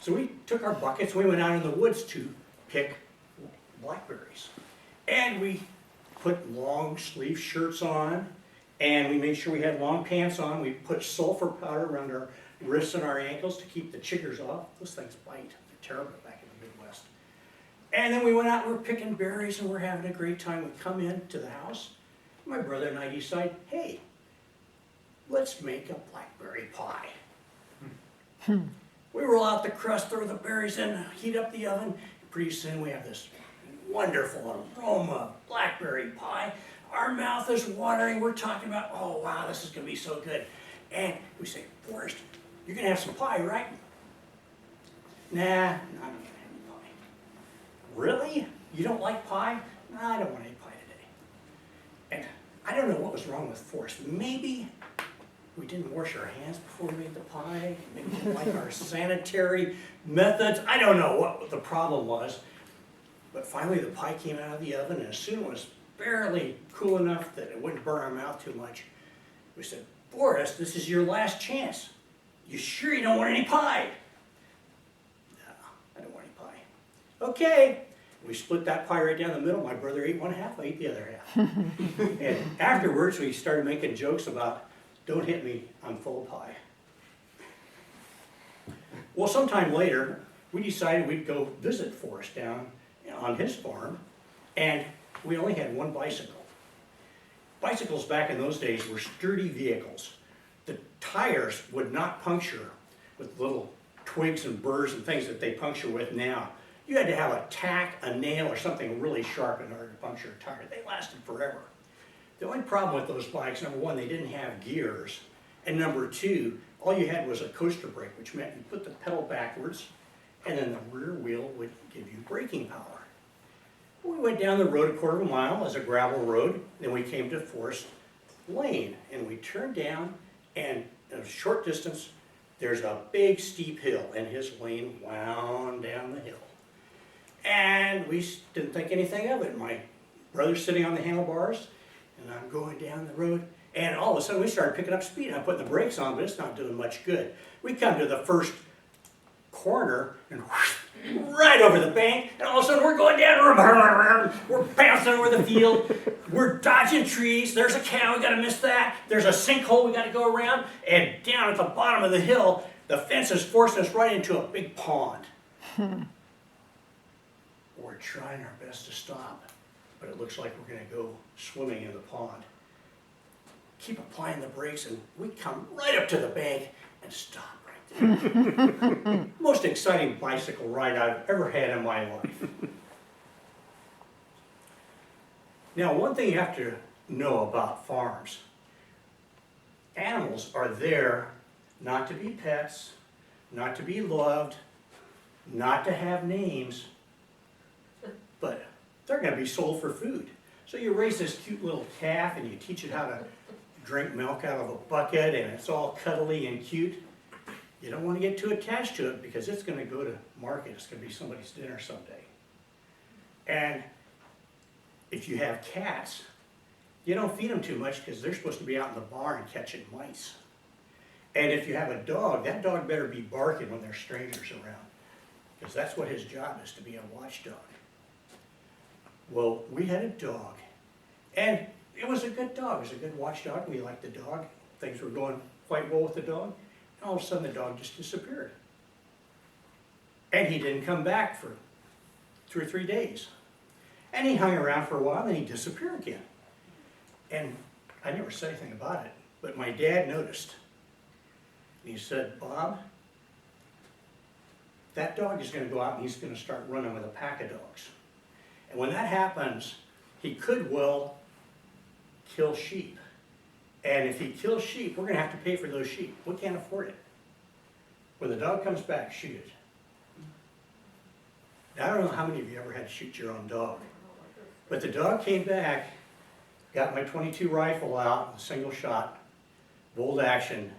So we took our buckets, we went out in the woods to pick blackberries. And we put long sleeve shirts on, and we made sure we had long pants on. We put sulfur powder around our wrists and our ankles to keep the chiggers off. Those things bite, they're terrible back in the Midwest. And then we went out, we were picking berries, and we're having a great time. We come into the house, my brother and I decide, hey, let's make a blackberry pie. We roll out the crust, throw the berries in, heat up the oven. Pretty soon we have this wonderful aroma of blackberry pie. Our mouth is watering. We're talking about, oh wow, this is gonna be so good. And we say, Forrest, you're gonna have some pie, right? Nah, I'm not gonna have any pie. Really? You don't like pie? Nah, I don't want any pie today. And I don't know what was wrong with Forrest. Maybe we didn't wash our hands before we made the pie. Maybe we didn't like our sanitary methods. I don't know what the problem was. But finally the pie came out of the oven, and as soon as it was barely cool enough that it wouldn't burn our mouth too much, we said, Forrest, this is your last chance. You sure you don't want any pie? No, I don't want any pie. Okay. We split that pie right down the middle. My brother ate one half, I ate the other half. And afterwards we started making jokes about, don't hit me, I'm full of pie. Well, sometime later, we decided we'd go visit Forrest down on his farm, and we only had one bicycle. Bicycles back in those days were sturdy vehicles. The tires would not puncture with little twigs and burrs and things that they puncture with now. You had to have a tack, a nail, or something really sharp in order to puncture a tire. They lasted forever. The only problem with those bikes, number one, they didn't have gears, and number two, all you had was a coaster brake, which meant you put the pedal backwards, and then the rear wheel would give you braking power. We went down the road a quarter of a mile as a gravel road, then we came to Forest Lane, and we turned down, and in a short distance, there's a big steep hill, and his lane wound down the hill. And we didn't think anything of it. My brother's sitting on the handlebars, and I'm going down the road, and all of a sudden we started picking up speed. I'm putting the brakes on, but it's not doing much good. We come to the first corner, and whoosh, right over the bank, and all of a sudden we're going down, we're bouncing over the field, we're dodging trees, there's a cow, we gotta miss that, there's a sinkhole we gotta go around, and down at the bottom of the hill, the fence is forcing us right into a big pond. We're trying our best to stop, but it looks like we're gonna go swimming in the pond. Keep applying the brakes, and we come right up to the bank and stop right there. Most exciting bicycle ride I've ever had in my life. Now, one thing you have to know about farms, animals are there not to be pets, not to be loved, not to have names, but they're going to be sold for food. So you raise this cute little calf and you teach it how to drink milk out of a bucket, and it's all cuddly and cute. You don't want to get too attached to it because it's going to go to market. It's going to be somebody's dinner someday. And if you have cats, you don't feed them too much because they're supposed to be out in the barn catching mice. And if you have a dog, that dog better be barking when there's strangers around, because that's what his job is, to be a watchdog. Well, we had a dog, and it was a good dog. It was a good watchdog. We liked the dog. Things were going quite well with the dog. And all of a sudden, the dog just disappeared. And he didn't come back for 2 or 3 days. And he hung around for a while, and then he disappeared again. And I never said anything about it, but my dad noticed. And he said, Bob, that dog is going to go out and he's going to start running with a pack of dogs. And when that happens, he could well kill sheep. And if he kills sheep, we're going to have to pay for those sheep. We can't afford it. When the dog comes back, shoot it. Now, I don't know how many of you ever had to shoot your own dog. But the dog came back, got my .22 rifle out, single shot, bolt action,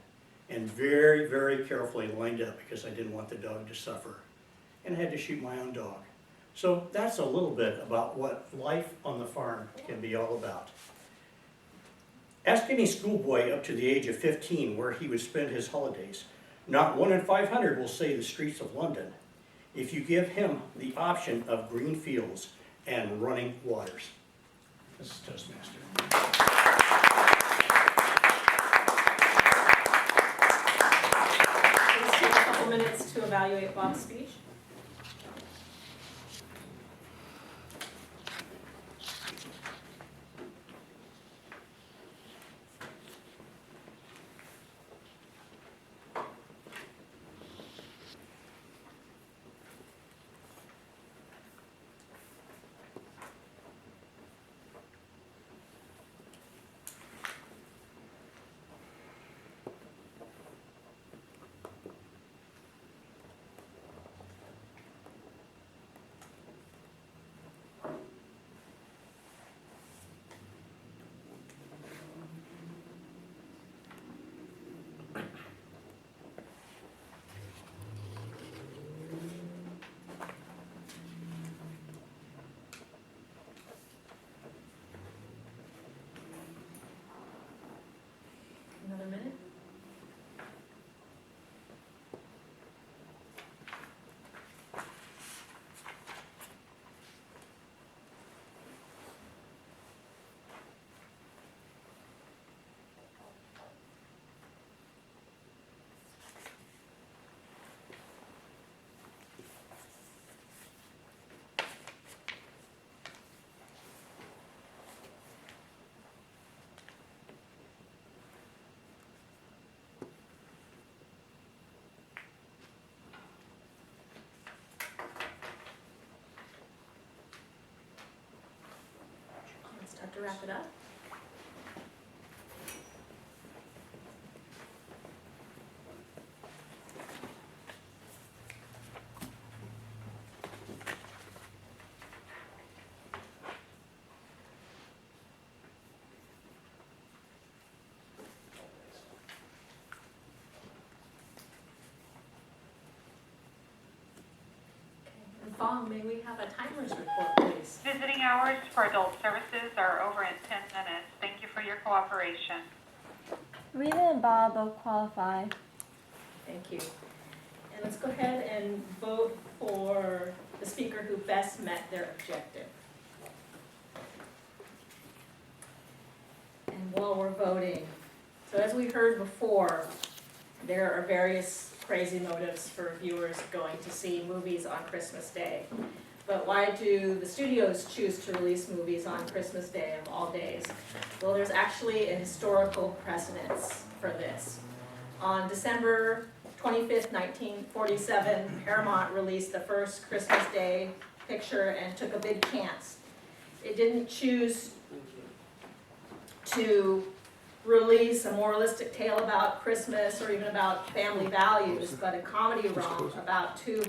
and very, very carefully lined up because I didn't want the dog to suffer. And I had to shoot my own dog. So that's a little bit about what life on the farm can be all about. Ask any schoolboy up to the age of 15 where he would spend his holidays. Not 1 in 500 will say the streets of London. If you give him the option of green fields and running waters. This is Toastmaster. Let's take a couple minutes to evaluate Bob's speech. Another minute. Let's start to wrap it up. And Fong, may we have a timer's report, please? Visiting hours for adult services are over in 10 minutes. Thank you for your cooperation. Rita and Bob both qualify. Thank you. And let's go ahead and vote for the speaker who best met their objective. And while we're voting, so as we heard before, there are various crazy motives for viewers going to see movies on Christmas Day. But why do the studios choose to release movies on Christmas Day of all days? Well, there's actually a historical precedence for this. On December 25th, 1947, Paramount released the first Christmas Day picture and took a big chance. It didn't choose to release a moralistic tale about Christmas or even about family values, but a comedy romp about two